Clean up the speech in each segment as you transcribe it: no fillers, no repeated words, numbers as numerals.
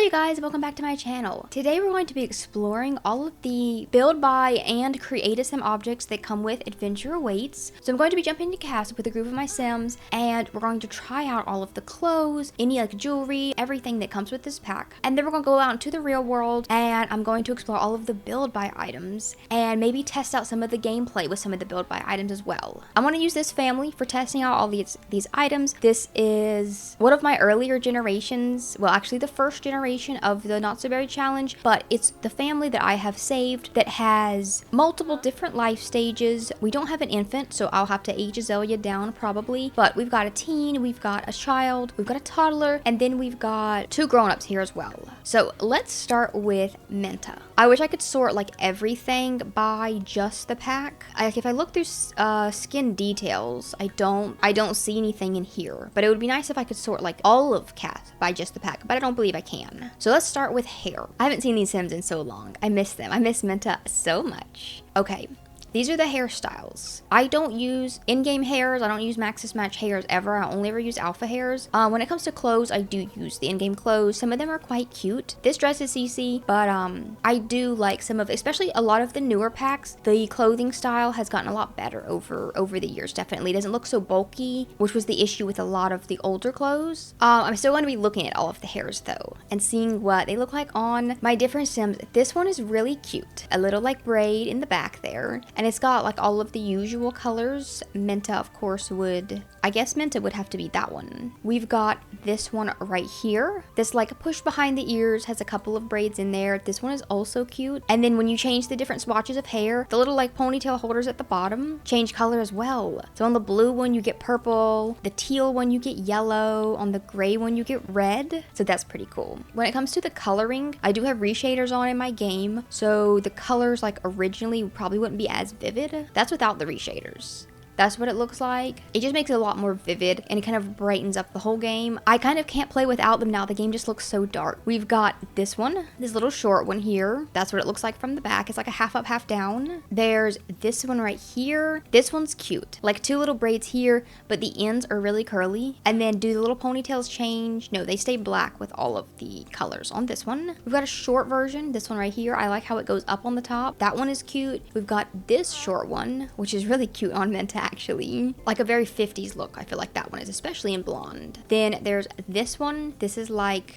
Hey guys, welcome back to my channel. Today we're going to be exploring all of the build, buy, and create a sim objects that come with Adventure Awaits. So I'm going to be jumping into CAS with a group of my sims, and we're going to try out all of the clothes, any like jewelry, everything that comes with this pack. And then we're going to go out into the real world, and I'm going to explore all of the build, buy items, and maybe test out some of the gameplay with some of the build, buy items as well. I want to use this family for testing out all these items. This is one of my earlier generations, well actually the first generation of the Not So Berry challenge, but it's the family that I have saved that has multiple different life stages. We don't have an infant, so I'll have to age Azalea down probably, but we've got a teen, we've got a child, we've got a toddler, and then we've got two grown-ups here as well. So let's start with Menta. I wish I could sort like everything by just the pack. If I look through skin details, I don't see anything in here, but it would be nice if I could sort like all of CAS by just the pack, but I don't believe I can. So let's start with hair. I haven't seen these sims in so long. I miss them. I miss Menta so much. Okay. These are the hairstyles. I don't use in-game hairs. I don't use Maxis Match hairs ever. I only ever use alpha hairs. When it comes to clothes, I do use the in-game clothes. Some of them are quite cute. This dress is CC, but I do like some of, especially a lot of the newer packs, the clothing style has gotten a lot better over the years, definitely. It doesn't look so bulky, which was the issue with a lot of the older clothes. I'm still going to be looking at all of the hairs though, and seeing what they look like on my different sims. This one is really cute. A little like braid in the back there. And it's got like all of the usual colors. Menta, of course, I guess Menta would have to be that one. We've got this one right here. This like push behind the ears has a couple of braids in there. This one is also cute. And then when you change the different swatches of hair, the little like ponytail holders at the bottom change color as well. So on the blue one, you get purple. The teal one, you get yellow. On the gray one, you get red. So that's pretty cool. When it comes to the coloring, I do have reshaders on in my game. So the colors like originally probably wouldn't be as vivid. That's without the reshaders. That's what it looks like. It just makes it a lot more vivid and it kind of brightens up the whole game. I kind of can't play without them now. The game just looks so dark. We've got this one, this little short one here. That's what it looks like from the back. It's like a half up, half down. There's this one right here. This one's cute. Like two little braids here, but the ends are really curly. And then do the little ponytails change? No, they stay black with all of the colors on this one. We've got a short version, this one right here. I like how it goes up on the top. That one is cute. We've got this short one, which is really cute on Menta actually. Like a very 50s look. I feel like that one is, especially in blonde. Then there's this one. This is like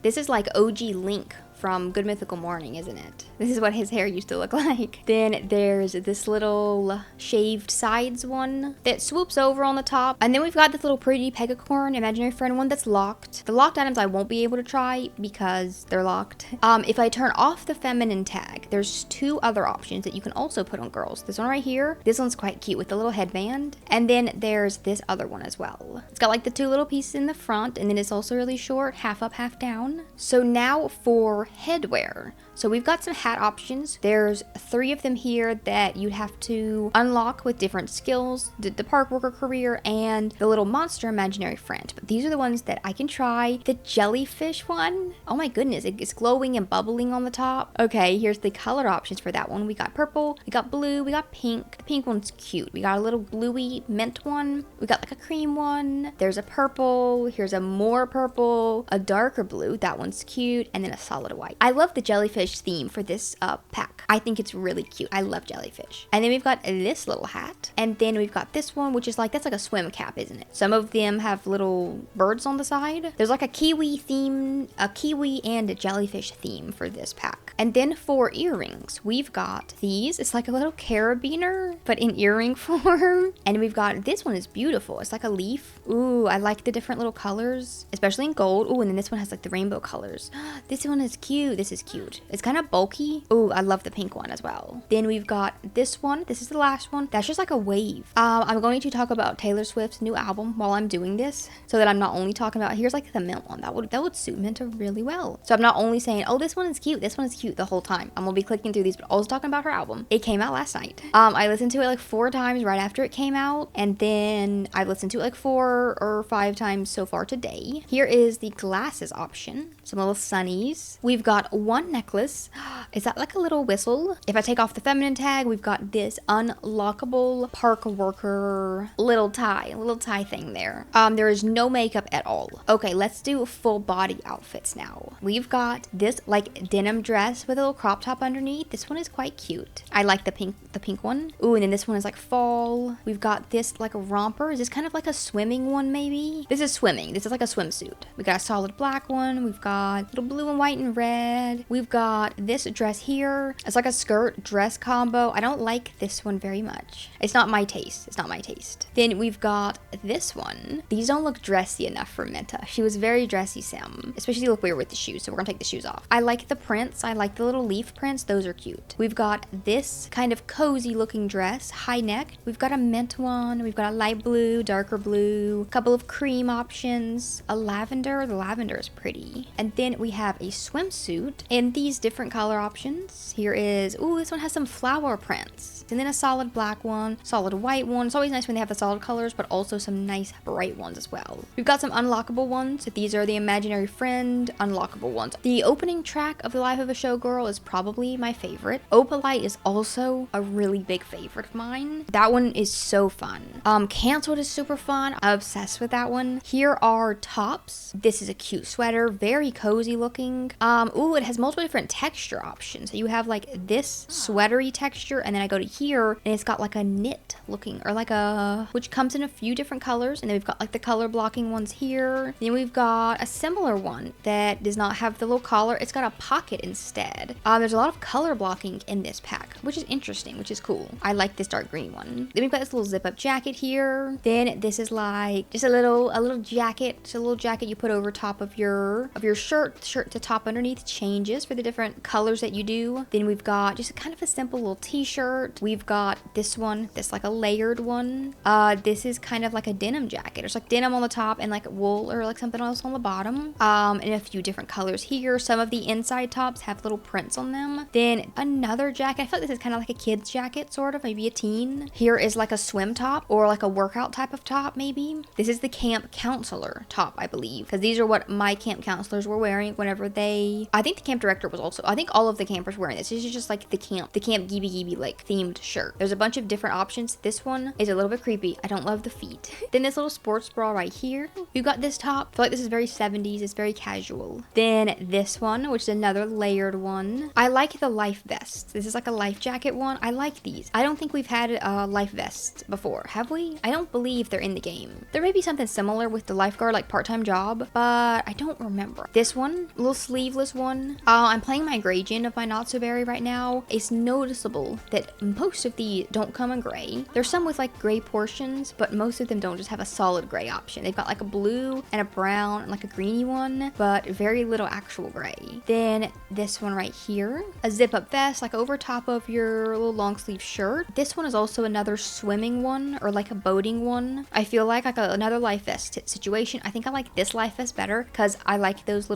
OG Link from Good Mythical Morning, isn't it? This is what his hair used to look like. Then there's this little shaved sides one that swoops over on the top. And then we've got this little pretty pegacorn imaginary friend one that's locked. The locked items I won't be able to try because they're locked. If I turn off the feminine tag, there's two other options that you can also put on girls. This one right here. This one's quite cute with the little headband. And then there's this other one as well. It's got like the two little pieces in the front, and then it's also really short, half up, half down. So now for headwear. So we've got some hat options. There's 3 of them here that you'd have to unlock with different skills, the park worker career, and the little monster imaginary friend. But these are the ones that I can try. The jellyfish one, oh my goodness, it's glowing and bubbling on the top. Okay, here's the color options for that one. We got purple, we got blue, we got pink. The pink one's cute. We got a little bluey mint one. We got like a cream one. There's a purple. Here's a more purple, a darker blue. That one's cute. And then a solid white. I love the jellyfish theme for this pack. I think it's really cute. I love jellyfish. And then we've got this little hat. And then we've got this one, which is like, that's like a swim cap, isn't it? Some of them have little birds on the side. There's like a kiwi theme, a kiwi and a jellyfish theme for this pack. And then for earrings, we've got these. It's like a little carabiner, but in earring form. And we've got, this one is beautiful. It's like a leaf. Ooh, I like the different little colors, especially in gold. Ooh, and then this one has like the rainbow colors. This one is cute. This is cute. It's kind of bulky. Ooh, I love the pink one as well. Then we've got this one. This is the last one. That's just like a wave. I'm going to talk about Taylor Swift's new album while I'm doing this, so that I'm not only talking about, here's like the mint one. That would suit Menta really well. So I'm not only saying, oh, this one is cute, this one is cute the whole time. I'm gonna be clicking through these, but also talking about her album. It came out last night. I listened to it like 4 times right after it came out, and then I've listened to it like 4 or 5 times so far today. Here is the glasses option. some little sunnies. We've got one necklace. Is that like a little whistle? If I take off the feminine tag, we've got this unlockable park worker little tie thing there. There is no makeup at all. Okay, let's do full body outfits now. We've got this like denim dress with a little crop top underneath. This one is quite cute. I like the pink one. Ooh, and then this one is like fall. We've got this like a romper. Is this kind of like a swimming one maybe? This is swimming. This is like a swimsuit. We got a solid black one. We've got little blue and white and red. We've got this dress here. It's like a skirt dress combo. I don't like this one very much. It's not my taste. It's not my taste. Then we've got this one. These don't look dressy enough for Minta. She was very dressy sim, especially look weird with the shoes. So we're gonna take the shoes off. I like the prints. I like the little leaf prints. Those are cute. We've got this kind of cozy looking dress, high neck. We've got a mint one. We've got a light blue, darker blue, a couple of cream options, a lavender. The lavender is pretty. And then we have a swimsuit in these different color options. Here is, ooh, this one has some flower prints. And then a solid black one, solid white one. It's always nice when they have the solid colors, but also some nice bright ones as well. We've got some unlockable ones. These are the imaginary friend unlockable ones. The opening track of The Life of a Showgirl is probably my favorite. Opalite is also a really big favorite of mine. That one is so fun. Canceled is super fun. I'm obsessed with that one. Here are tops. This is a cute sweater, very cozy looking. Ooh, it has multiple different texture options. So you have like this sweatery texture, and then I go to here and it's got like a knit looking, or like a, which comes in a few different colors. And then we've got like the color blocking ones here. Then we've got a similar one that does not have the little collar. It's got a pocket instead. There's a lot of color blocking in this pack, which is interesting, which is cool. I like this dark green one. Then we've got this little zip up jacket here. Then this is like just a little jacket. It's a little jacket you put over top of your shirt. Shirt to top underneath changes for the different colors that you do. Then we've got just kind of a simple little t-shirt. We've got this one, this like a layered one. This is kind of like a denim jacket. There's like denim on the top and like wool or like something else on the bottom. And a few different colors here. Some of the inside tops have little prints on them. Then another jacket. I feel like this is kind of like a kid's jacket, sort of, maybe a teen. Here is like a swim top or like a workout type of top, maybe. This is the camp counselor top, I believe, because these are what my camp counselors were wearing whenever they, I think the camp director was also, I think all of the campers were wearing this. This is just like the camp Gibi like themed shirt. There's a bunch of different options. This one is a little bit creepy. I don't love the feet. Then this little sports bra right here. We've got this top. I feel like this is very 70s. It's very casual. Then this one, which is another layered one. I like the life vest. This is like a life jacket one. I like these. I don't think we've had a life vest before, have we? I don't believe they're in the game. There may be something similar with the lifeguard, like part-time job, but I don't remember. This one, a little sleeveless one. I'm playing my gray gen of my not so berry right now. It's noticeable that most of these don't come in gray. There's some with like gray portions, but most of them don't just have a solid gray option. They've got like a blue and a brown and like a greeny one, but very little actual gray. Then this one right here, a zip up vest like over top of your little long sleeve shirt. This one is also another swimming one or like a boating one. I feel like another life vest situation. I think I like this life vest better because I like those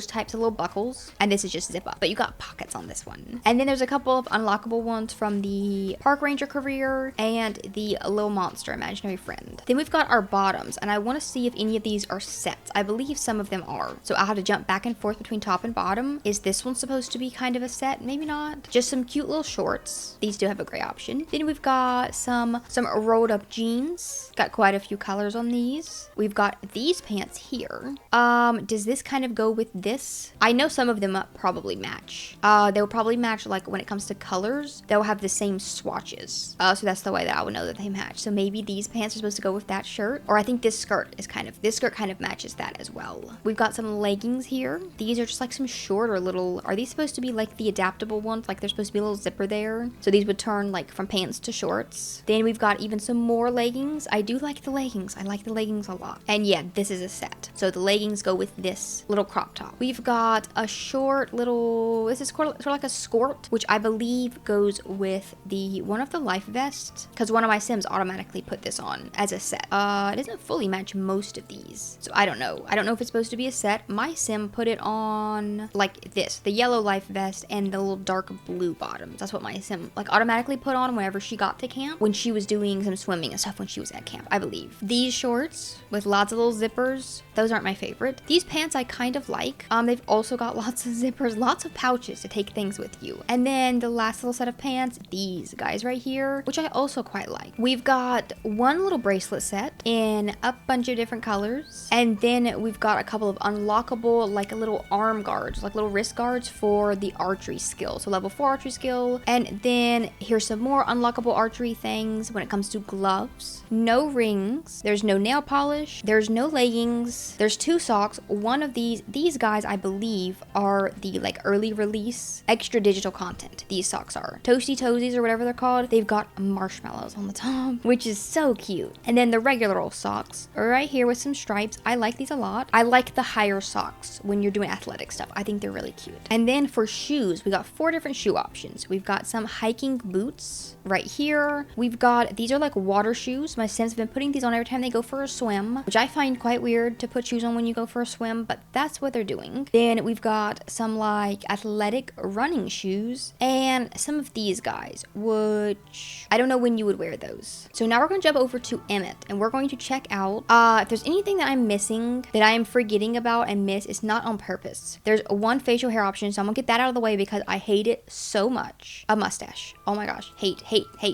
types of little buckles, and this is just zip up, but you got pockets on this one. And then there's a couple of unlockable ones from the park ranger career and the little monster imaginary friend. Then we've got our bottoms, and I want to see if any of these are sets. I believe some of them are, so I'll have to jump back and forth between top and bottom. Is this one supposed to be kind of a set? Maybe not. Just some cute little shorts. These do have a gray option. Then we've got some rolled up jeans. Got quite a few colors on these. We've got these pants here. Does this kind of go with this? I know some of them probably match. They'll probably match, like when it comes to colors, they'll have the same swatches. So that's the way that I would know that they match. So maybe these pants are supposed to go with that shirt, or I think this skirt kind of matches that as well. We've got some leggings here. These are just like some shorter little, are these supposed to be like the adaptable ones? Like they're supposed to be a little zipper there. So these would turn like from pants to shorts. Then we've got even some more leggings. I do like the leggings. I like the leggings a lot. And yeah, this is a set. So the leggings go with this little crop top. We've got a short little, this is sort of like a skirt, which I believe goes with one of the life vests, because one of my Sims automatically put this on as a set. It doesn't fully match most of these, so I don't know. I don't know if it's supposed to be a set. My Sim put it on like this, the yellow life vest and the little dark blue bottom. bottoms. That's what my sim like automatically put on whenever she got to camp, when she was doing some swimming and stuff when she was at camp, I believe. These shorts with lots of little zippers, those aren't my favorite. These pants I kind of like. They've also got lots of zippers, lots of pouches to take things with you. And then the last little set of pants, these guys right here, which I also quite like. We've got one little bracelet set in a bunch of different colors. And then we've got a couple of unlockable, like little arm guards, like little wrist guards for the archery skill. So level 4 archery skill. And then here's some more unlockable archery things when it comes to gloves. No rings. There's no nail polish. There's no leggings. There's 2 socks. One of these guys I believe are the like early release extra digital content. These socks are toasty toesies or whatever they're called. They've got marshmallows on the top, which is so cute. And then the regular old socks are right here with some stripes. I like these a lot. I like the higher socks when you're doing athletic stuff. I think they're really cute. And then for shoes, we got 4 different shoe options. We've got some hiking boots right here. We've got, these are like water shoes. My Sims have been putting these on every time they go for a swim, which I find quite weird to put shoes on when you go for a swim, but that's what they're doing. Then we've got some like athletic running shoes and some of these guys, which I don't know when you would wear those. So now we're going to jump over to Emmett and we're going to check out if there's anything that I'm missing that I am forgetting about and miss. It's not on purpose. There's one facial hair option, so I'm gonna get that out of the way because I hate it so much. A mustache. Oh my gosh. Hate.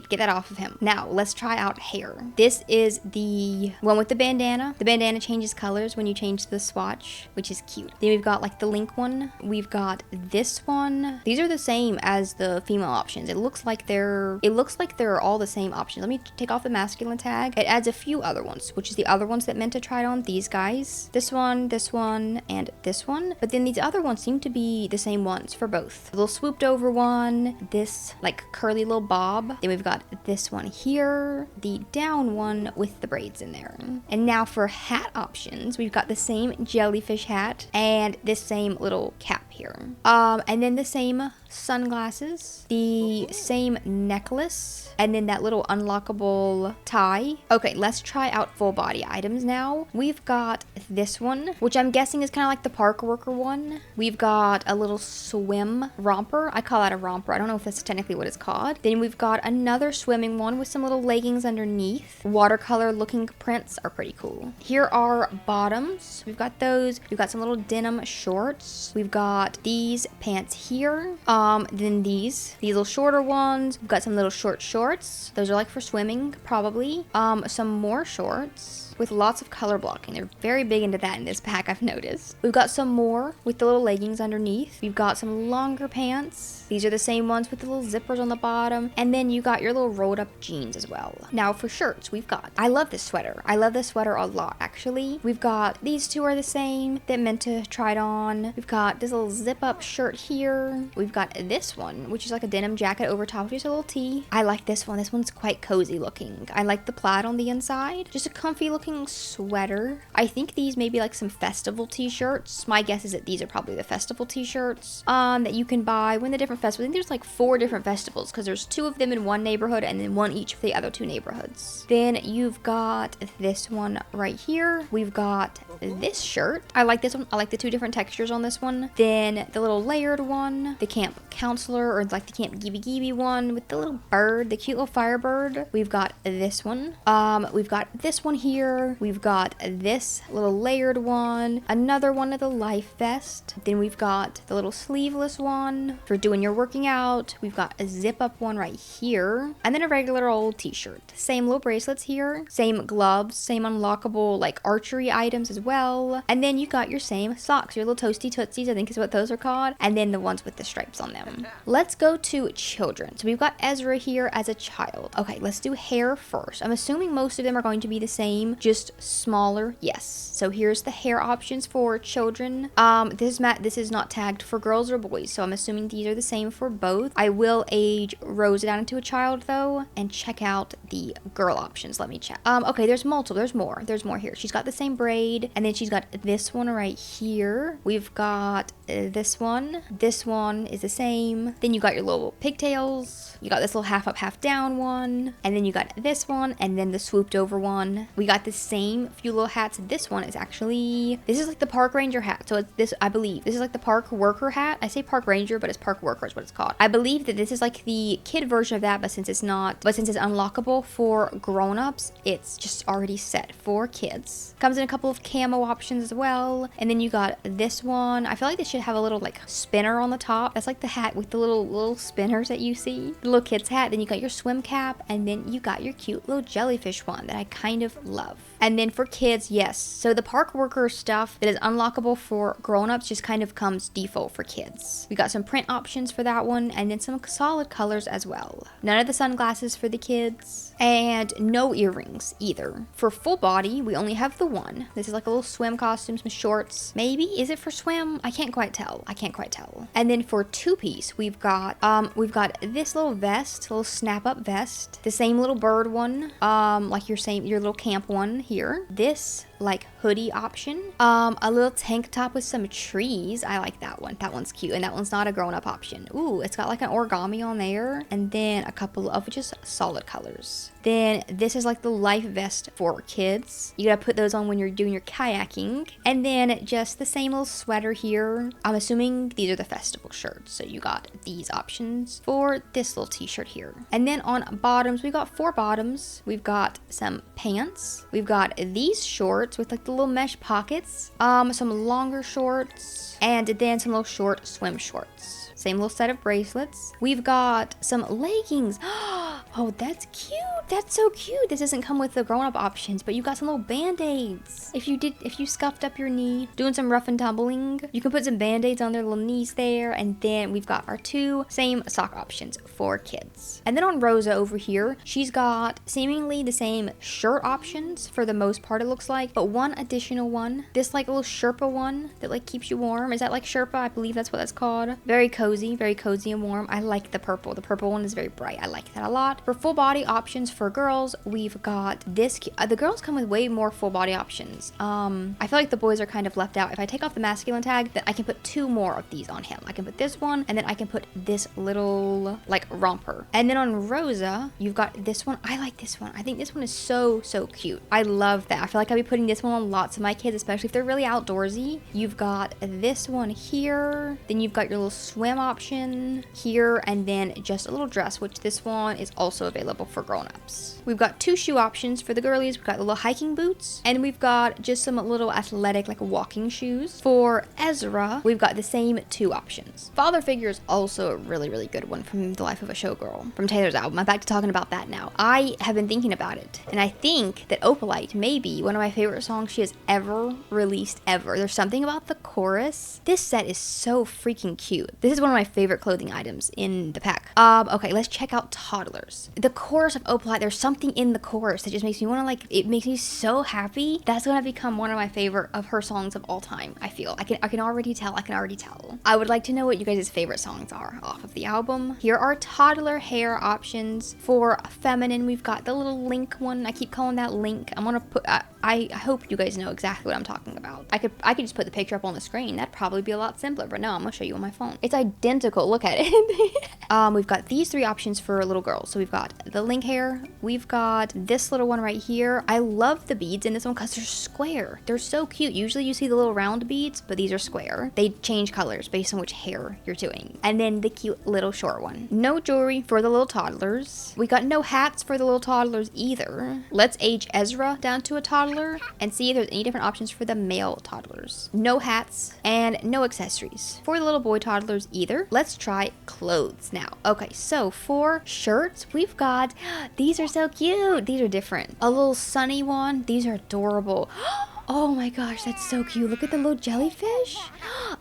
Get that off of him. Now let's try out hair. This is the one with the bandana. The bandana changes colors when you change the swatch, which is cute. Then we've got like the link one. We've got this one. These are the same as the female options. It looks like they're all the same options. Let me take off the masculine tag. It adds a few other ones, which is the other ones that meant to try it on. These guys. This one, and this one. But then these other ones seem to be the same ones for both. A little swooped over one. This like curly little bob. Then we've got this one here. The down one with the braids in there. And now for hat options, we've got the same jellyfish hat and this same little cap here. And then the same sunglasses, the same necklace, and then that little unlockable tie. Okay, let's try out full body items now. We've got this one, which I'm guessing is kind of like the park worker one. We've got a little swim romper. I call that a romper. I don't know if that's technically what it's called. Then we've got another swimming one with some little leggings underneath. Watercolor looking prints are pretty cool. Here are bottoms. We've got those. We've got some little denim shorts. We've got these pants here. Then these little shorter ones. We've got some little short shorts. Those are like for swimming, probably. Some more shorts with lots of color blocking. They're very big into that in this pack, I've noticed. We've got some more with the little leggings underneath. We've got some longer pants. These are the same ones with the little zippers on the bottom. And then you got your little rolled up jeans as well. Now for shirts, we've got, I love this sweater. I love this sweater a lot, actually. We've got, these two are the same that meant to try it on. We've got this little zip up shirt here. We've got this one, which is like a denim jacket over top of just a little tee. I like this one. This one's quite cozy looking. I like the plaid on the inside. Just a comfy looking sweater. I think these may be like some festival t-shirts. My guess is that these are probably the festival t-shirts that you can buy when the different festivals. I think there's like 4 different festivals because there's 2 of them in one neighborhood and then 1 each for the other 2 neighborhoods. Then you've got this one right here. We've got this shirt. I like this one. I like the 2 different textures on this one. Then the little layered one, the camp counselor or like the camp gibi one with the little bird, the cute little firebird. We've got this one. We've got this one here. We've got this little layered one, another one of the life vest. Then we've got the little sleeveless one for doing your working out. We've got a zip up one right here, and then a regular old t-shirt. Same little bracelets here, same gloves, same unlockable like archery items as well. And then you got your same socks, your little toasty tootsies, I think is what those are called, and then the ones with the stripes on them. Let's go to children. So we've got Ezra here as a child. Okay, let's do hair first. I'm assuming most of them are going to be the same, just smaller. Yes. So here's the hair options for children. This is not tagged for girls or boys, so I'm assuming these are the same for both. I will age Rose down into a child though and check out the girl options. Let me check. Okay, there's multiple. There's more here. She's got the same braid, and then she's got this one right here. We've got this one. This one is the same. Then you got your little pigtails. You got this little half up, half down one, and then you got this one, and then the swooped over one. We got the same few little hats. This one is actually, this is like the park ranger hat. So it's this, I believe, this is like the park worker hat. I say park ranger, but it's park worker is what it's called. I believe that this is like the kid version of that, but since it's unlockable for grown-ups, it's just already set for kids. Comes in a couple of camo options as well. And then you got this one. I feel like this should have a little like spinner on the top. That's like the hat with the little spinners that you see. The little kid's hat. Then you got your swim cap, and then you got your cute little jellyfish one that I kind of love. And then for kids, yes. So the park worker stuff that is unlockable for grown-ups just kind of comes default for kids. We got some print options for that one, and then some solid colors as well. None of the sunglasses for the kids, and no earrings either. For full body, we only have the one. This is like a little swim costume, some shorts. Maybe, is it for swim? I can't quite tell. And then for two-piece, we've got this little vest, little snap-up vest. The same little bird one, like your little camp one here. This like hoodie option, a little tank top with some trees. I like that one. That one's cute, and that one's not a grown-up option. Ooh, it's got like an origami on there, and then a couple of just solid colors. Then this is like the life vest for kids. You gotta put those on when you're doing your kayaking. And then just the same little sweater here. I'm assuming these are the festival shirts, so you got these options for this little t-shirt here. And then on bottoms, we've got 4 bottoms. We've got some pants. We've got these shorts with like the little mesh pockets, some longer shorts, and then some little short swim shorts. Same little set of bracelets. We've got some leggings. Oh, that's cute. That's so cute. This doesn't come with the grown-up options, but you got some little band-aids. If you scuffed up your knee, doing some rough and tumbling, you can put some band-aids on their little knees there. And then we've got our 2 same sock options for kids. And then on Rosa over here, she's got seemingly the same shirt options for the most part, it looks like, but one additional one. This like little Sherpa one that like keeps you warm. Is that like Sherpa? I believe that's what that's called. Very cozy and warm. I like the purple. The purple one is very bright. I like that a lot. For full body options for girls, we've got this. The girls come with way more full body options. I feel like the boys are kind of left out. If I take off the masculine tag, then I can put 2 more of these on him. I can put this one, and then I can put this little like romper. And then on Rosa, you've got this one. I like this one. I think this one is so cute. I love that. I feel like I'll be putting this one on lots of my kids, especially if they're really outdoorsy. You've got this one here. Then you've got your little swim option here, and then just a little dress, which this one is also available for grown-ups. We've got 2 shoe options for the girlies. We've got the little hiking boots, and we've got just some little athletic like walking shoes. For Ezra, we've got the same 2 options. Father figure is also a really good one from The Life of a Showgirl, from Taylor's album. I'm back to talking about that now. I have been thinking about it, and I think that Opalite may be one of my favorite songs she has ever released ever. There's something about the chorus. This set is so freaking cute. This is one of my favorite clothing items in the pack. Okay, let's check out Toddlers. The chorus of Opalite, there's something in the chorus that just makes me want to like, it makes me so happy. That's gonna become one of my favorite of her songs of all time, I feel. I can already tell. I would like to know what you guys' favorite songs are off of the album. Here are toddler hair options. For feminine, we've got the little Link one. I keep calling that Link. I'm gonna put, I hope you guys know exactly what I'm talking about. I could just put the picture up on the screen. That'd probably be a lot simpler, but no, I'm gonna show you on my phone. It's identical. Look at it. We've got these 3 options for little girls. So we've got the Link hair. We've got this little one right here. I love the beads in this one because they're square. They're so cute. Usually you see the little round beads, but these are square. They change colors based on which hair you're doing. And then the cute little short one. No jewelry for the little toddlers. We got no hats for the little toddlers either. Let's age Ezra down to a toddler and see if there's any different options for the male toddlers. No hats and no accessories for the little boy toddlers either. Let's try clothes now. Okay, so for shirts, we've got, these are so cute. These are different. A little sunny one. These are adorable. Oh my gosh, that's so cute. Look at the little jellyfish.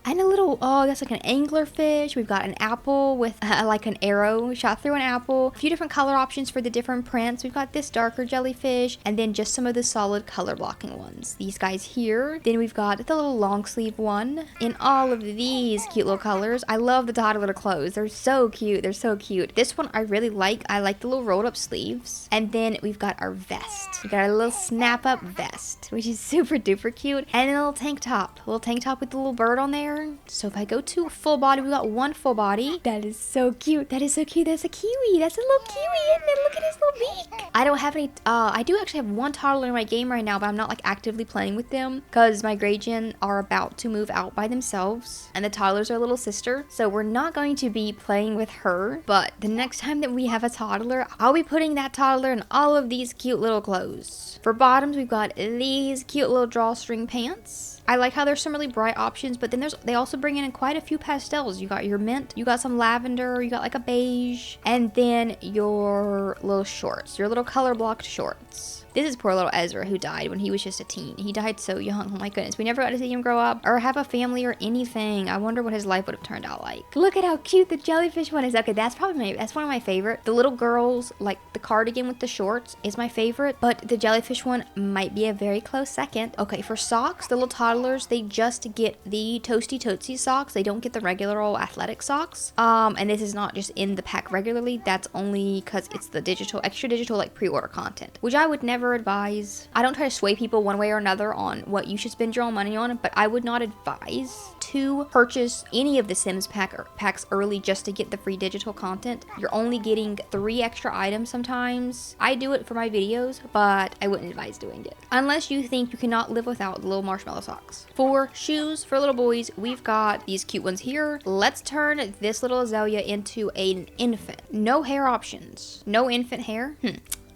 And a little, oh, that's like an anglerfish. We've got an apple with like an arrow shot through an apple. A few different color options for the different prints. We've got this darker jellyfish, and then just some of the solid color blocking ones. These guys here. Then we've got the little long sleeve one in all of these cute little colors. I love the toddler clothes. They're so cute. They're so cute. This one I really like. I like the little rolled up sleeves. And then we've got our vest. We got a little snap up vest, which is super duper cute. And then a little tank top. A little tank top with the little bird on there. So if I go to full body, we got one full body. That is so cute. That is so cute. That's a kiwi. That's a little kiwi, isn't it? Look at his little beak. I don't have any, I do actually have one toddler in my game right now, but I'm not like actively playing with them because my Grey Gen are about to move out by themselves and the toddlers are little sister. So we're not going to be playing with her, but the next time that we have a toddler, I'll be putting that toddler in all of these cute little clothes. For bottoms, we've got these cute little drawstring pants. I like how there's some really bright options, but then they also bring in quite a few pastels. You got your mint, you got some lavender, you got like a beige, and then your little shorts, your little color blocked shorts. This is poor little Ezra who died when he was just a teen. He died so young. Oh my goodness. We never got to see him grow up or have a family or anything. I wonder what his life would have turned out like. Look at how cute the jellyfish one is. Okay, that's one of my favorite. The little girls, like the cardigan with the shorts is my favorite, but the jellyfish one might be a very close second. Okay, for socks, the little toddlers, they just get the Toasty Tootsie socks. They don't get the regular old athletic socks. And this is not just in the pack regularly. That's only because it's the digital, extra digital like pre-order content, which I would never advise. I don't try to sway people one way or another on what you should spend your own money on, but I would not advise to purchase any of the Sims packs early just to get the free digital content. You're only getting 3 extra items sometimes. I do it for my videos, but I wouldn't advise doing it unless you think you cannot live without the little marshmallow socks. For shoes for little boys, we've got these cute ones here. Let's turn this little Azalea into an infant. No hair options. No infant hair.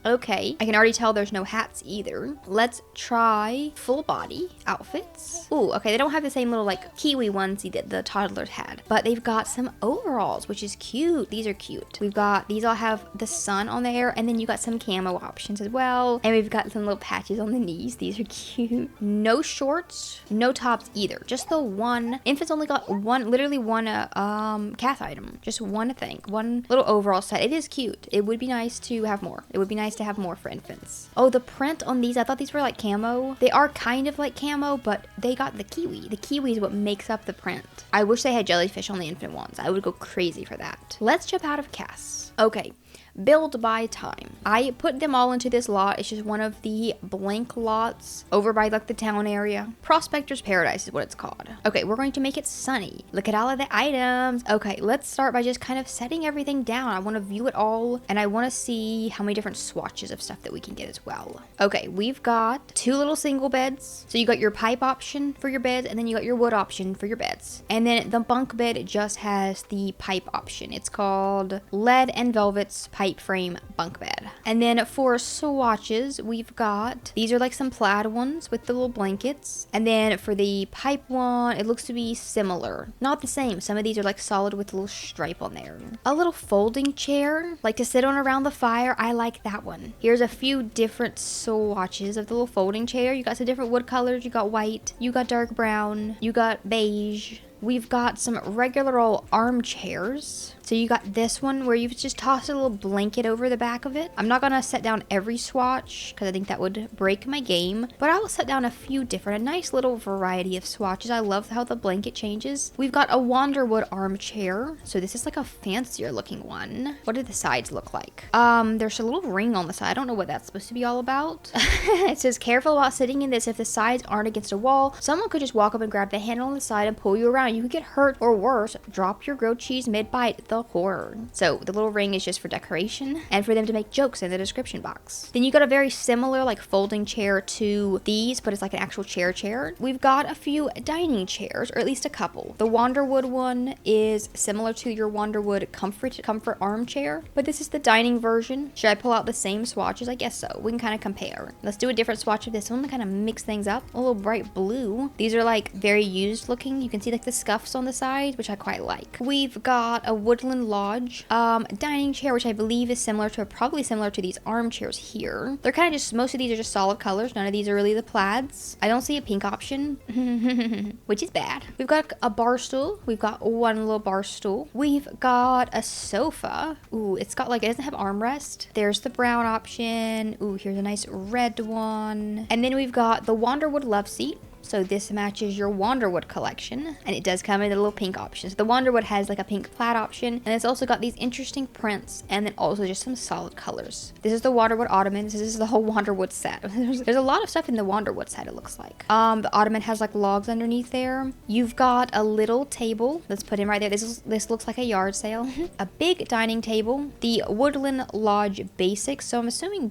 Okay, I can already tell there's no hats either. Let's try full body outfits. Ooh, okay, they don't have the same little like kiwi onesie that the toddlers had, but they've got some overalls, which is cute. These are cute. We've got, these all have the sun on there, and then you got some camo options as well. And we've got some little patches on the knees. These are cute. No shorts, no tops either. Just the one. Infants only got one, literally one CAS item. Just one thing, one little overall set. It is cute. It would be nice to have more. It would be nice to have more for infants. Oh, the print on these, I thought these were like camo. They are kind of like camo, but they got the kiwi. The kiwi is what makes up the print. I wish they had jellyfish on the infant ones. I would go crazy for that. Let's jump out of CAS. Okay. Build by time. I put them all into this lot. It's just one of the blank lots over by like the town area. Prospector's Paradise is what it's called. Okay, we're going to make it sunny. Look at all of the items. Okay, let's start by just kind of setting everything down. I want to view it all and I want to see how many different swatches of stuff that we can get as well. Okay, we've got 2 little single beds. So you got your pipe option for your beds and then you got your wood option for your beds. And then the bunk bed just has the pipe option. It's called Lead and Velvet's pipe frame bunk bed. And then for swatches, we've got, these are like some plaid ones with the little blankets. And then for the pipe one, it looks to be similar. Not the same. Some of these are like solid with a little stripe on there. A little folding chair, like to sit on around the fire. I like that one. Here's a few different swatches of the little folding chair. You got some different wood colors. You got white, you got dark brown, you got beige. We've got some regular old armchairs. So you got this one where you've just tossed a little blanket over the back of it. I'm not gonna set down every swatch because I think that would break my game, but I will set down a few different, a nice little variety of swatches. I love how the blanket changes. We've got a Wanderwood armchair. So this is like a fancier looking one. What do the sides look like? There's a little ring on the side. I don't know what that's supposed to be all about. It says careful about sitting in this. If the sides aren't against a wall, someone could just walk up and grab the handle on the side and pull you around. You could get hurt or worse, drop your grilled cheese mid-bite. The horror. So the little ring is just for decoration and for them to make jokes in the description box. Then you got a very similar like folding chair to these, but it's like an actual chair. We've got a few dining chairs, or at least a couple. The Wanderwood one is similar to your Wanderwood comfort armchair, but this is the dining version. Should I pull out the same swatches? I guess so. We can kind of compare. Let's do a different swatch of this one to kind of mix things up. A little bright blue. These are like very used looking. You can see like the scuffs on the side, which I quite like. We've got a Woodland Lodge dining chair, which I believe is probably similar to these armchairs here. They're kind of just, most of these are just solid colors. None of these are really the plaids. I don't see a pink option, which is bad. We've got a bar stool. We've got one little bar stool. We've got a sofa. Ooh, it's got like, it doesn't have armrest. There's the brown option. Ooh, here's a nice red one. And then we've got the Wanderwood love seat. So this matches your Wanderwood collection, and it does come in a little pink option. So the Wanderwood has like a pink plaid option, and it's also got these interesting prints, and then also just some solid colors. This is the Wanderwood ottoman. This is the whole Wanderwood set. There's a lot of stuff in the Wanderwood set, it looks like. The ottoman has like logs underneath there. You've got a little table that's put in right there. This looks like a yard sale. A big dining table. The Woodland Lodge Basics. So I'm assuming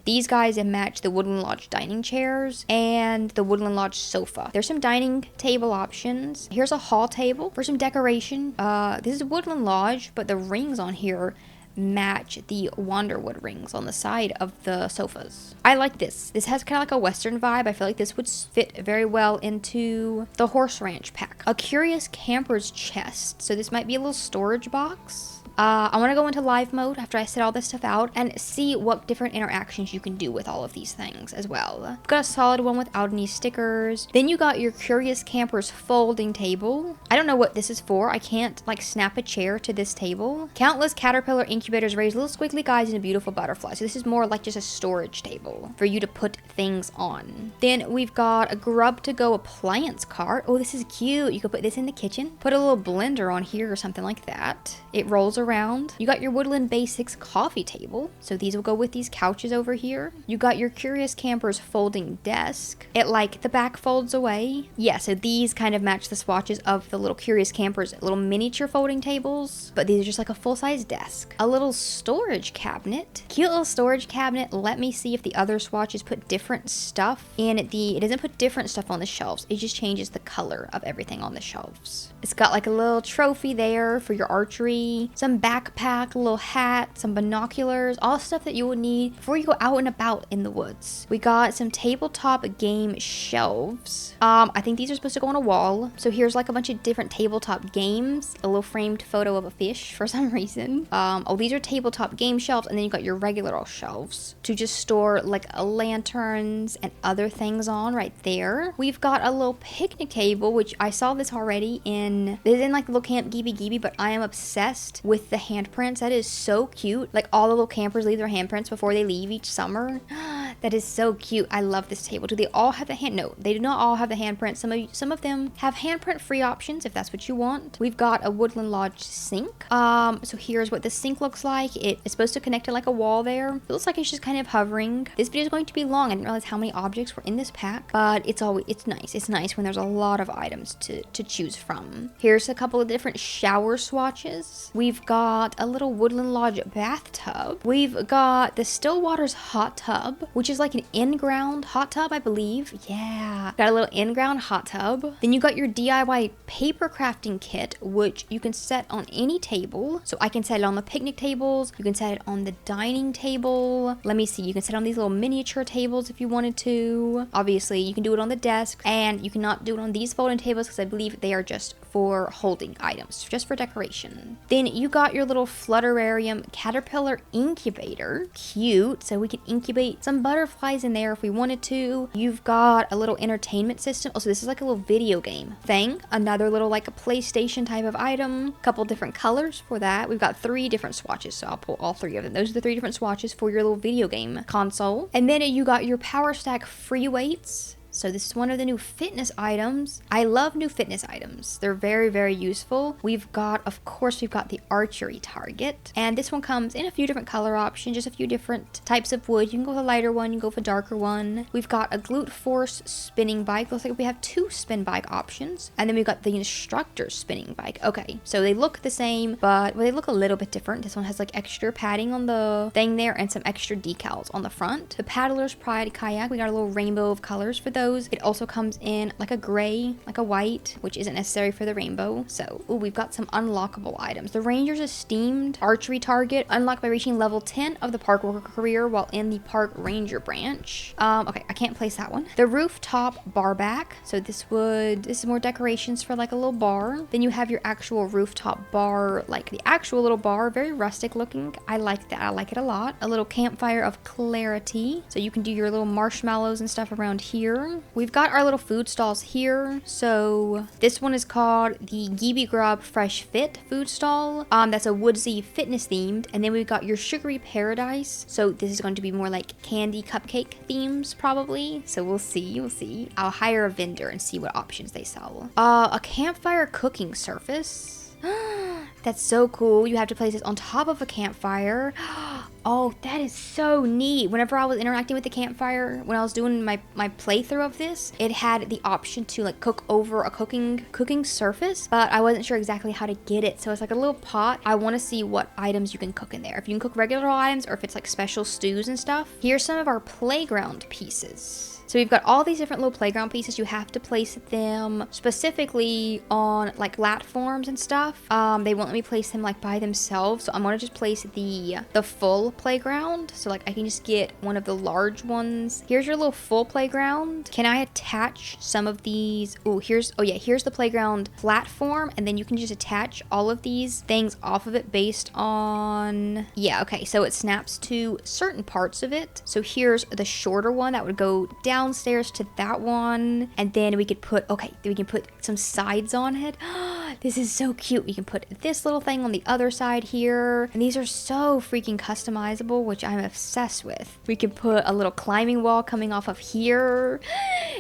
these guys match the Woodland Lodge dining chairs and the Woodland Lodge sofa. There's some dining table options. Here's a hall table for some decoration. This is Woodland Lodge, but the rings on here match the Wanderwood rings on the side of the sofas. I like this. This has kind of like a Western vibe. I feel like this would fit very well into the horse ranch pack. A curious camper's chest. So this might be a little storage box. I want to go into live mode after I set all this stuff out and see what different interactions you can do with all of these things as well. You've got a solid one without any stickers. Then you got your Curious Camper's folding table. I don't know what this is for. I can't like snap a chair to this table. Countless caterpillar incubators raise little squiggly guys and a beautiful butterfly. So this is more like just a storage table for you to put things on. Then we've got a Grub to Go appliance cart. Oh, this is cute. You could put this in the kitchen. Put a little blender on here or something like that. It rolls around. You got your Woodland Basics coffee table. So these will go with these couches over here. You got your Curious Camper's folding desk. It like the back folds away. Yeah, so these kind of match the swatches of the little Curious Camper's little miniature folding tables, but these are just like a full-size desk. A little storage cabinet. Cute little storage cabinet. Let me see if the other swatches put different stuff in it doesn't put different stuff on the shelves. It just changes the color of everything on the shelves. It's got like a little trophy there for your archery, some backpack, a little hat, some binoculars, all stuff that you will need before you go out and about in the woods. We got some tabletop game shelves. I think these are supposed to go on a wall. So here's like a bunch of different tabletop games, a little framed photo of a fish for some reason. These are tabletop game shelves, and then you got your regular shelves to just store like lanterns and other things on right there. We've got a little picnic table, which I saw this already this is in like the little Camp Geeby Geeby, but I am obsessed with the handprints. That is so cute. Like all the little campers leave their handprints before they leave each summer. That is so cute. I love this table. Do they all have the no, they do not all have the handprint. Some of them have handprint free options if that's what you want. We've got a Woodland Lodge sink. So here's what the sink looks like. It is supposed to connect to like a wall there. It looks like it's just kind of hovering. This video is going to be long. I didn't realize how many objects were in this pack, but it's nice. It's nice when there's a lot of items to choose from. Here's a couple of different shower swatches. We've got a little Woodland Lodge bathtub. We've got the Stillwater's hot tub, which is like an in-ground hot tub, I believe. Yeah. Got a little in-ground hot tub. Then you got your DIY paper crafting kit, which you can set on any table. So I can set it on the picnic tables. You can set it on the dining table. Let me see. You can set it on these little miniature tables if you wanted to. Obviously, you can do it on the desk, and you cannot do it on these folding tables because I believe they are just for holding items, just for decoration. Then you got your little Flutterarium caterpillar incubator. Cute. So we can incubate some butterflies in there if we wanted to. You've got a little entertainment system. Also, this is like a little video game thing. Another little like a PlayStation type of item. Couple different colors for that. We've got 3 different swatches, so I'll pull all 3 of them. Those are the 3 different swatches for your little video game console. And then you got your Power Stack free weights. So this is one of the new fitness items. I love new fitness items. They're very, very useful. Of course, we've got the archery target. And this one comes in a few different color options, just a few different types of wood. You can go with a lighter one, you can go with a darker one. We've got a Glute Force spinning bike. Looks like we have 2 spin bike options. And then we've got the instructor spinning bike. Okay, so they look the same, but they look a little bit different. This one has like extra padding on the thing there and some extra decals on the front. The Paddler's Pride kayak, we got a little rainbow of colors for those. It also comes in like a gray, like a white, which isn't necessary for the rainbow. So, we've got some unlockable items. The Ranger's Esteemed Archery Target, unlocked by reaching level 10 of the Park Worker career while in the Park Ranger branch. Okay, I can't place that one. The Rooftop Bar Back. So this is more decorations for like a little bar. Then you have your actual rooftop bar, like the actual little bar, very rustic looking. I like that. I like it a lot. A little Campfire of Clarity. So you can do your little marshmallows and stuff around here. here. We've got our little food stalls here. So this one is called the Gibi Grub Fresh Fit food stall. That's a woodsy fitness themed. And then we've got your Sugary Paradise. So this is going to be more like candy cupcake themes probably. So we'll see, we'll see. I'll hire a vendor and see what options they sell. A campfire cooking surface. That's so cool. You have to place this on top of a campfire. Oh, that is so neat. Whenever I was interacting with the campfire, when I was doing my playthrough of this, it had the option to like cook over a cooking surface, but I wasn't sure exactly how to get it. So it's like a little pot. I want to see what items you can cook in there. If you can cook regular items or if it's like special stews and stuff. Here's some of our playground pieces. So we've got all these different little playground pieces. You have to place them specifically on like platforms and stuff. They won't let me place them like by themselves. So I'm gonna just place the full playground. So like I can just get one of the large ones. Here's your little full playground. Can I attach some of these? Here's the playground platform. And then you can just attach all of these things off of it based on, yeah, okay. So it snaps to certain parts of it. So here's the shorter one that would go downstairs to that one, and then we could put some sides on it. This is so cute. We can put this little thing on the other side here, and these are so freaking customizable, which I'm obsessed with. We can put a little climbing wall coming off of here.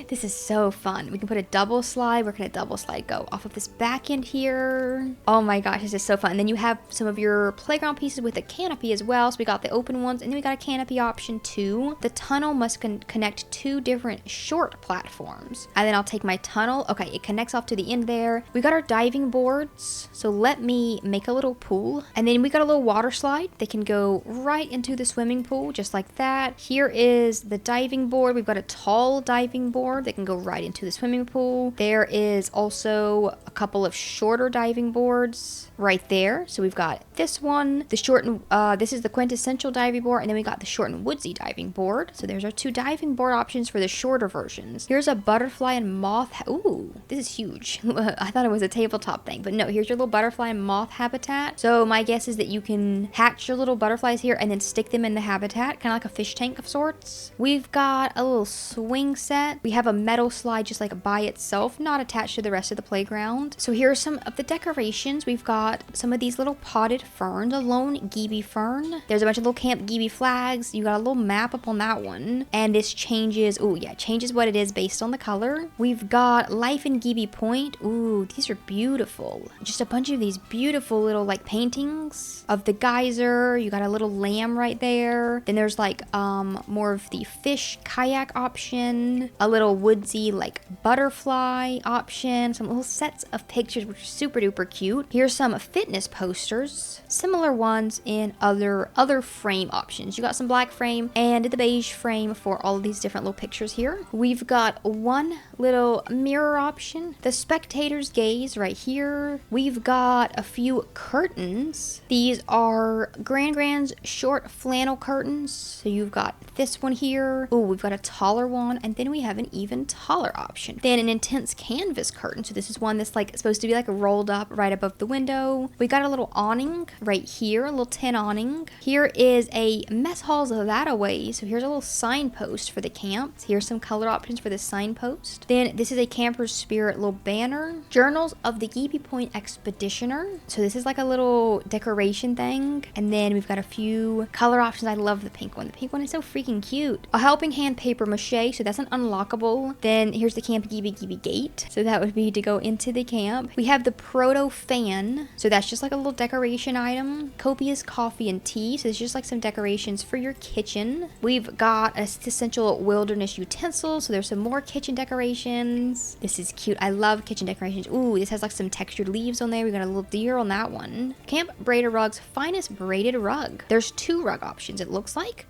This is so fun. We can put a double slide. Where can a double slide go? Off of this back end here. Oh my gosh, this is so fun. And then you have some of your playground pieces with a canopy as well. So we got the open ones, and then we got a canopy option too. The tunnel must connect two different short platforms. And then I'll take my tunnel. Okay, it connects off to the end there. We got our diving boards. So let me make a little pool. And then we got a little water slide. They can go right into the swimming pool just like that. Here is the diving board. We've got a tall diving board that can go right into the swimming pool. There is also a couple of shorter diving boards right there. So we've got this one, the short and this is the quintessential diving board, and then we got the short and woodsy diving board. So there's our two diving board options for the shorter versions. Here's a butterfly and moth. Ooh, this is huge. I thought it was a tabletop thing, but no, here's your little butterfly and moth habitat. So my guess is that you can hatch your little butterflies here and then stick them in the habitat, kind of like a fish tank of sorts. We've got a little swing set. We have a metal slide just like by itself, not attached to the rest of the playground. So here are some of the decorations. We've got some of these little potted ferns, a lone Gibi fern. There's a bunch of little Camp Gibi flags. You got a little map up on that one. And this changes, changes what it is based on the color. We've got Life in Gibi Point. Ooh, these are beautiful. Just a bunch of these beautiful little like paintings of the geyser. You got a little lamb right there. Then there's like more of the fish kayak option, a little woodsy like butterfly option, some little sets of pictures which are super duper cute. Here's some fitness posters, similar ones in other frame options. You got some black frame and the beige frame for all of these different little pictures here. We've got one little mirror option, the spectator's gaze right here. We've got a few curtains. These are Grand's short flannel curtains. So you've got this one here. Oh, we've got a taller one, and then we have an even taller option. Then an intense canvas curtain. So this is one that's like supposed to be like rolled up right above the window. We got a little awning right here, a little tin awning. Here is a mess halls that-a-way. So here's a little signpost for the camp. Here's some color options for the signpost. Then this is a camper's spirit little banner. Journals of the Gibi Point Expeditioner. So this is like a little decoration thing. And then we've got a few color options. I love the pink one. The pink one is so freaking cute. A helping hand paper mache. So that's an unlockable. Then here's the Camp Gibi gate. So that would be to go into the camp. We have the proto fan. So that's just like a little decoration item. Copious coffee and tea. So it's just like some decorations for your kitchen. We've got essential wilderness utensils. So there's some more kitchen decorations. This is cute. I love kitchen decorations. Ooh, this has like some textured leaves on there. We got a little deer on that one. Camp Braided Rug's finest braided rug. There's two rug options, it looks like.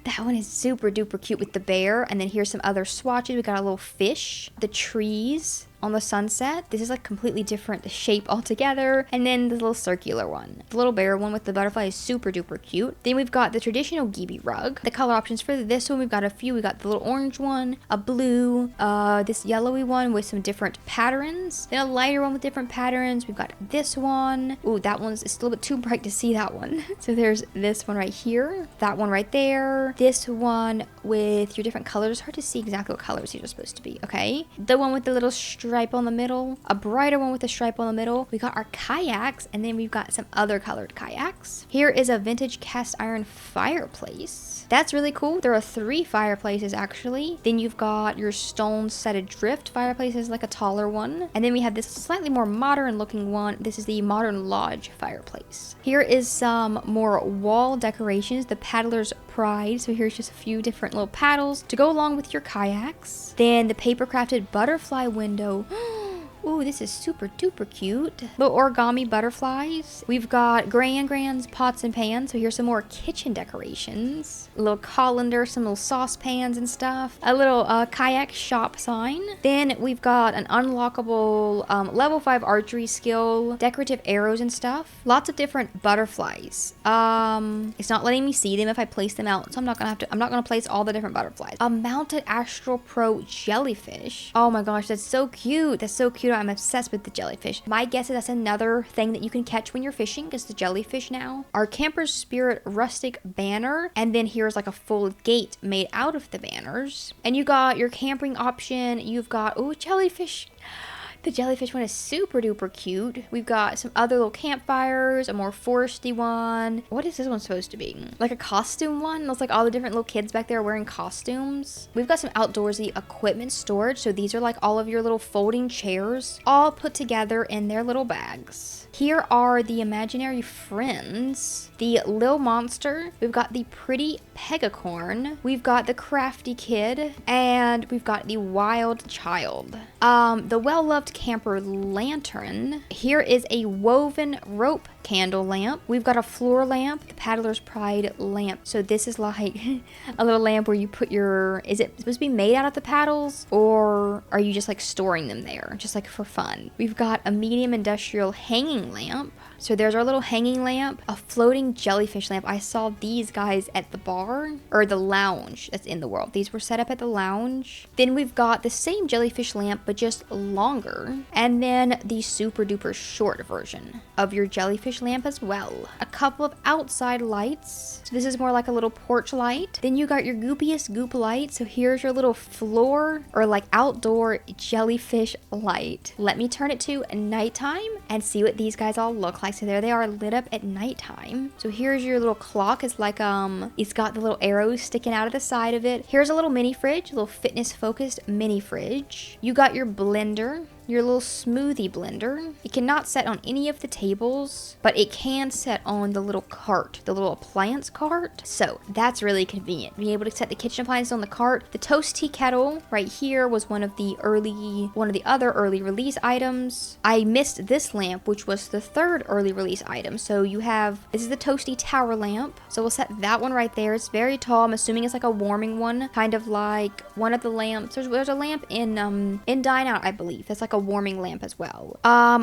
That one is super duper cute with the bear. And then here's some other swatches. We got a little fish, the trees. on the sunset. This is like completely different shape altogether. And then the little circular one. The little bear one with the butterfly is super duper cute. Then we've got the traditional gibi rug. The color options for this one, we've got a few. We got the little orange one, a blue, this yellowy one with some different patterns. Then a lighter one with different patterns. We've got this one. Ooh, that one's it's a little bit too bright to see that one. So there's this one right here, that one right there, this one with your different colors. It's hard to see exactly what colors these are supposed to be. Okay, the one with the little stripe on the middle, a brighter one with a stripe on the middle. We got our kayaks, and then we've got some other colored kayaks. Here is a vintage cast iron fireplace. That's really cool. There are 3 fireplaces actually. Then you've got your stone set adrift fireplaces, like a taller one. And then we have this slightly more modern looking one. This is the modern lodge fireplace. Here is some more wall decorations, the paddler's pride. So here's just a few different little paddles to go along with your kayaks. Then the paper crafted butterfly window. Ooh, this is super duper cute. Little origami butterflies. We've got grands, pots and pans. So here's some more kitchen decorations. A little colander, some little saucepans and stuff. A little kayak shop sign. Then we've got an unlockable level 5 archery skill, decorative arrows and stuff. Lots of different butterflies. It's not letting me see them if I place them out, so I'm not gonna place all the different butterflies. A mounted Astral Pro jellyfish. Oh my gosh, that's so cute. That's so cute. I'm obsessed with the jellyfish. My guess is that's another thing that you can catch when you're fishing, is the jellyfish now. Our Camper's Spirit rustic banner, and then here's like a full gate made out of the banners. And you got your camping option. You've got, oh, jellyfish. The jellyfish one is super duper cute. We've got some other little campfires, a more foresty one. What is this one supposed to be? Like a costume one? Looks like all the different little kids back there wearing costumes. We've got some outdoorsy equipment storage. So these are like all of your little folding chairs, all put together in their little bags. Here are the imaginary friends. The Lil Monster. We've got the pretty Pegacorn. We've got the Crafty Kid. And we've got the Wild Child. The well-loved camper lantern. Here is a woven rope candle lamp. We've got a floor lamp, the Paddler's Pride lamp. So this is like a little lamp where you put your, is it supposed to be made out of the paddles, or are you just like storing them there just like for fun? We've got a medium industrial hanging lamp. So there's our little hanging lamp, a floating jellyfish lamp. I saw these guys at the bar, or the lounge that's in the world. These were set up at the lounge. Then we've got the same jellyfish lamp, but just longer. And then the super duper short version of your jellyfish lamp as well. A couple of outside lights. So this is more like a little porch light. Then you got your goopiest goop light. So here's your little floor or like outdoor jellyfish light. Let me turn it to nighttime and see what these guys all look like. So there they are, lit up at nighttime. So here's your little clock. It's like it's got the little arrows sticking out of the side of it. Here's a little mini fridge, a little fitness focused mini fridge. You got your blender, your little smoothie blender. It cannot set on any of the tables, but it can set on the little cart, the little appliance cart. So that's really convenient, being able to set the kitchen appliances on the cart. The toast tea kettle right here was one of the other early release items. I missed this lamp, which was the 3rd early release item. So you have, this is the toasty tower lamp. So we'll set that one right there. It's very tall. I'm assuming it's like a warming one, kind of like one of the lamps. There's a lamp in Dine Out, I believe. That's like a warming lamp as well.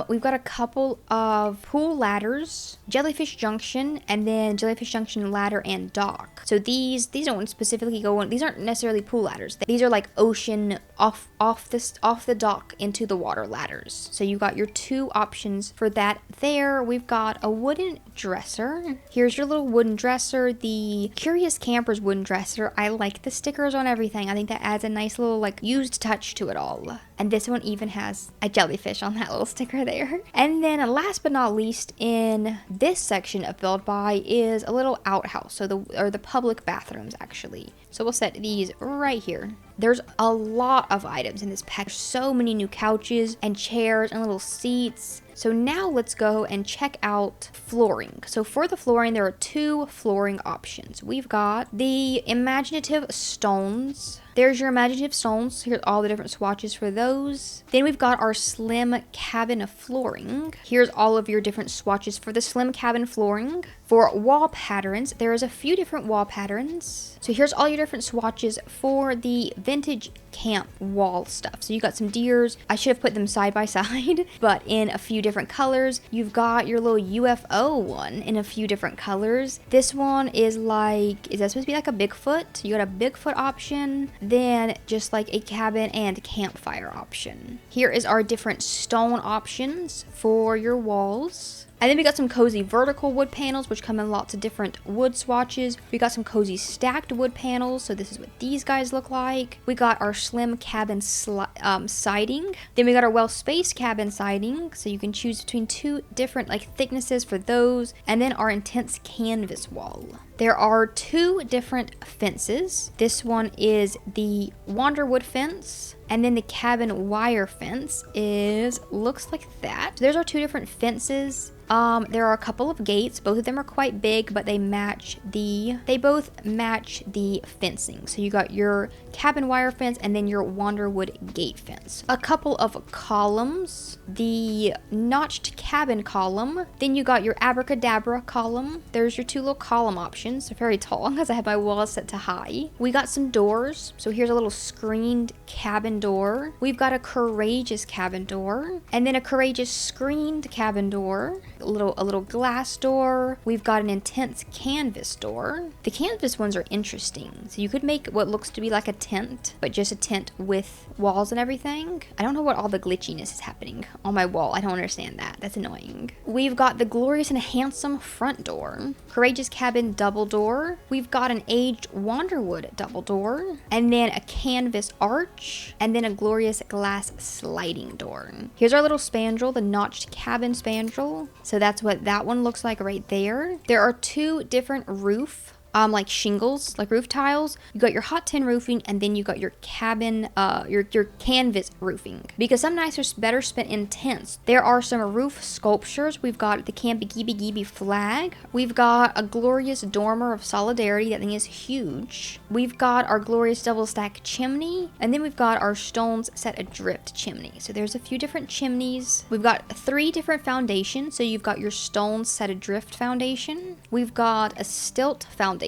We've got a couple of pool ladders, Jellyfish Junction, and then Jellyfish Junction ladder and dock. So these don't specifically go on, these aren't necessarily pool ladders. These are like ocean off the dock into the water ladders. So you got your 2 options for that there. We've got a wooden dresser. Here's your little wooden dresser, the Curious Campers wooden dresser. I like the stickers on everything. I think that adds a nice little like used touch to it all. And this one even has a jellyfish on that little sticker there. And then last but not least in this section of Build By is a little outhouse. So the public bathrooms actually. So we'll set these right here. There's a lot of items in this pack. So many new couches and chairs and little seats. So now let's go and check out flooring. So for the flooring, there are 2 flooring options. We've got the imaginative stones. There's your imaginative stones. Here's all the different swatches for those. Then we've got our slim cabin flooring. Here's all of your different swatches for the slim cabin flooring. For wall patterns, there is a few different wall patterns. So here's all your different swatches for the vintage camp wall stuff. So you got some deers. I should have put them side by side, but in a few different colors. You've got your little UFO one in a few different colors. This one is like, is that supposed to be like a Bigfoot? You got a Bigfoot option, then just like a cabin and campfire option. Here is our different stone options for your walls. And then we got some cozy vertical wood panels, which come in lots of different wood swatches. We got some cozy stacked wood panels, so this is what these guys look like. We got our slim cabin siding. Then we got our well-spaced cabin siding, so you can choose between two different like thicknesses for those. And then our intense canvas wall. There are two different fences. This one is the Wanderwood fence, and then the cabin wire fence looks like that. So there's our two different fences. There are a couple of gates. Both of them are quite big, but they both match the fencing. So you got your cabin wire fence and then your Wanderwood gate fence. A couple of columns, the notched cabin column. Then you got your abracadabra column. There's your two little column options. They're very tall because I have my walls set to high. We got some doors. So here's a little screened cabin door. We've got a courageous cabin door, and then a courageous screened cabin door. A little glass door. We've got an intense canvas door. The canvas ones are interesting. So you could make what looks to be like a tent, but just a tent with walls and everything. I don't know what all the glitchiness is happening on my wall. I don't understand that. That's annoying. We've got the glorious and handsome front door. Courageous cabin double door. We've got an aged Wanderwood double door, and then a canvas arch, and then a glorious glass sliding door. Here's our little spandrel, the notched cabin spandrel. So that's what that one looks like right there. There are two different like shingles, like roof tiles. You got your hot tin roofing, and then you got your cabin, your canvas roofing. Because some nights are better spent in tents. There are some roof sculptures. We've got the Camp-Gibi flag. We've got a glorious dormer of solidarity. That thing is huge. We've got our glorious double stack chimney, and then we've got our stones set adrift chimney. So there's a few different chimneys. We've got 3 different foundations. So you've got your stones set adrift foundation. We've got a stilt foundation.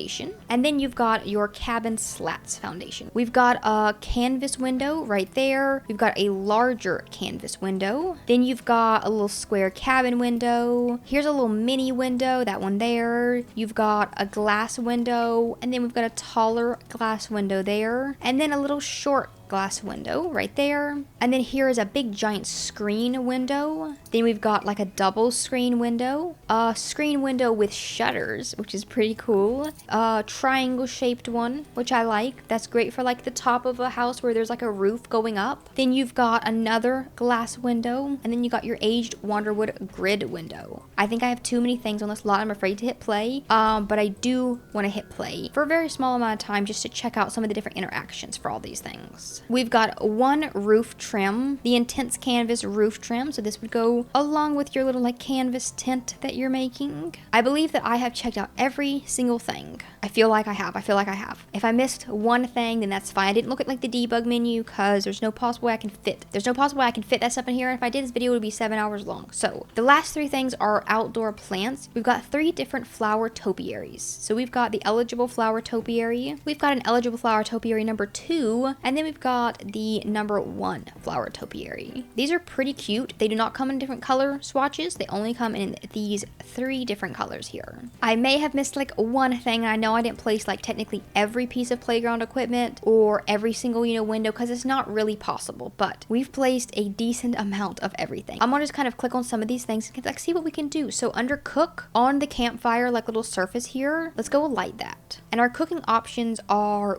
And then you've got your cabin slats foundation. We've got a canvas window right there. We've got a larger canvas window. Then you've got a little square cabin window. Here's a little mini window, that one there. You've got a glass window, and then we've got a taller glass window there, and then a little short glass window right there. And then here is a big giant screen window. Then we've got like a double screen window, a screen window with shutters, which is pretty cool. A triangle shaped one, which I like. That's great for like the top of a house where there's like a roof going up. Then you've got another glass window, and then you got your aged Wanderwood grid window. I think I have too many things on this lot. I'm afraid to hit play, but I do want to hit play for a very small amount of time just to check out some of the different interactions for all these things. We've got one roof trim, the intense canvas roof trim. So this would go along with your little like canvas tent that you're making. I believe that I have checked out every single thing. I feel like I have. If I missed one thing, then that's fine. I didn't look at like the debug menu because there's no possible way I can fit. There's no possible way I can fit that stuff in here. And if I did, this video would be 7 hours long. So the last 3 things are outdoor plants. We've got 3 different flower topiaries. So we've got the eligible flower topiary. We've got an eligible flower topiary number 2. And then we've got the number 1 flower topiary. These are pretty cute. They do not come in different color swatches. They only come in these 3 different colors here. I may have missed like one thing. I know I didn't place like technically every piece of playground equipment or every single, window, because it's not really possible, but we've placed a decent amount of everything. I'm gonna just kind of click on some of these things and like see what we can do. So under cook on the campfire, like little surface here, let's go light that. And our cooking options are,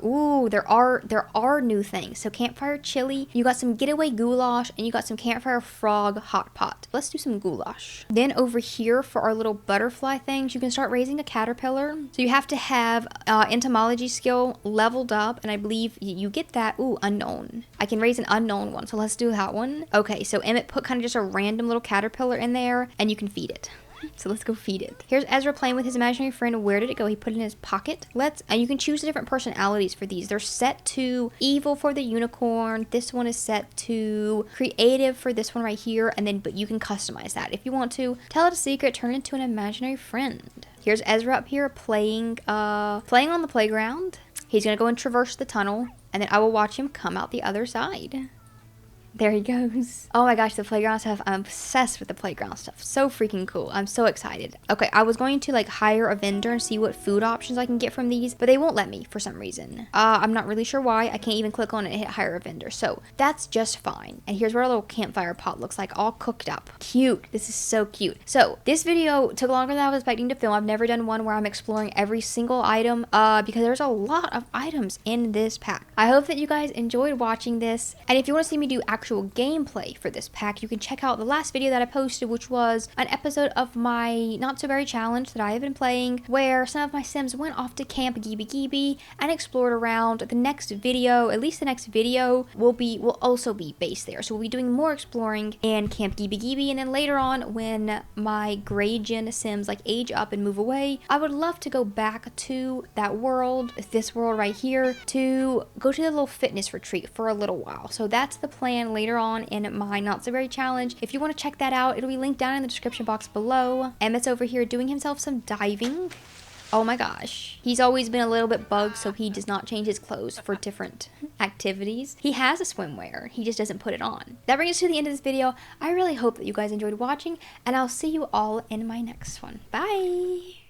there are new things. So campfire chili, you got some getaway goulash, and you got some campfire frog hot pot. Let's do some goulash. Then over here for our little butterfly things, you can start raising a caterpillar. So you have to have entomology skill leveled up, and I believe you get that. Unknown. I can raise an unknown one, so let's do that one. Okay, so Emmett put kind of just a random little caterpillar in there, and you can feed it. So let's go feed it. Here's Ezra playing with his imaginary friend. Where did it go? He put it in his pocket. And you can choose the different personalities for these. They're set to evil for the unicorn. This one is set to creative for this one right here. And then, but you can customize that if you want to. Tell it a secret, turn it into an imaginary friend. Here's Ezra up here playing on the playground. He's gonna go and traverse the tunnel, and then I will watch him come out the other side. There he goes. Oh my gosh, the playground stuff. I'm obsessed with the playground stuff. So freaking cool. I'm so excited. Okay, I was going to like hire a vendor and see what food options I can get from these, but they won't let me for some reason. I'm not really sure why. I can't even click on it and hit hire a vendor. So that's just fine. And here's what our little campfire pot looks like, all cooked up. Cute. This is so cute. So this video took longer than I was expecting to film. I've never done one where I'm exploring every single item because there's a lot of items in this pack. I hope that you guys enjoyed watching this. And if you want to see me do actual gameplay for this pack, you can check out the last video that I posted, which was an episode of my not so very challenge that I have been playing, where some of my Sims went off to Camp Gibby and explored around. The next video, at least the next video, will also be based there. So we'll be doing more exploring in Camp Gibby, and then later on, when my gray gen Sims like age up and move away, I would love to go back to that world, this world right here, to go to the little fitness retreat for a little while. So that's the plan later on in my not so very challenge. If you want to check that out, it'll be linked down in the description box below. Emmett's over here doing himself some diving. Oh my gosh. He's always been a little bit bugged, so he does not change his clothes for different activities. He has a swimwear, he just doesn't put it on. That brings us to the end of this video. I really hope that you guys enjoyed watching, and I'll see you all in my next one. Bye!